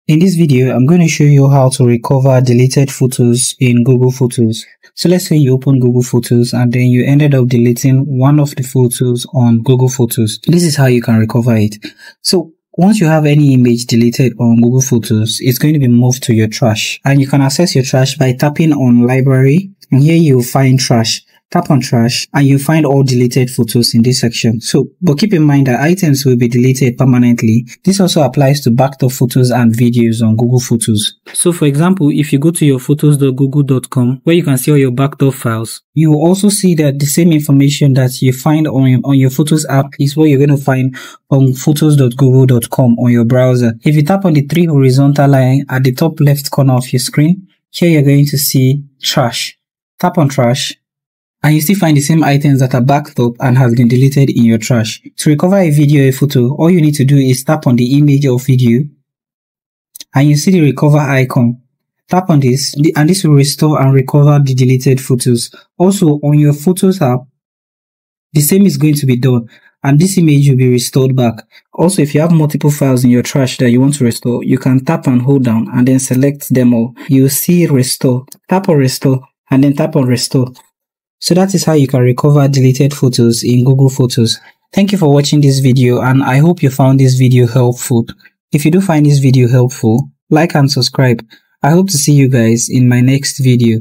In this video, I'm going to show you how to recover deleted photos in Google Photos. So let's say you open Google Photos and then you ended up deleting one of the photos on Google Photos. This is how you can recover it. So once you have any image deleted on Google Photos, it's going to be moved to your trash. And you can access your trash by tapping on Library. And here you'll find Trash. Tap on Trash and you'll find all deleted photos in this section. But keep in mind that items will be deleted permanently. This also applies to backed up photos and videos on Google Photos. So for example, if you go to your photos.google.com where you can see all your backed up files, you will also see that the same information that you find on your Photos app is what you're going to find on photos.google.com on your browser. If you tap on the three horizontal line at the top left corner of your screen, here you're going to see Trash. Tap on Trash. And you still find the same items that are backed up and has been deleted in your trash. To recover a video or a photo, all you need to do is tap on the image or video and you see the recover icon. Tap on this and this will restore and recover the deleted photos. Also on your Photos app, the same is going to be done and this image will be restored back. Also, if you have multiple files in your trash that you want to restore, you can tap and hold down and then select them all. You'll see Restore. Tap on Restore and then tap on Restore. So that is how you can recover deleted photos in Google Photos. Thank you for watching this video and I hope you found this video helpful. If you do find this video helpful, like and subscribe. I hope to see you guys in my next video.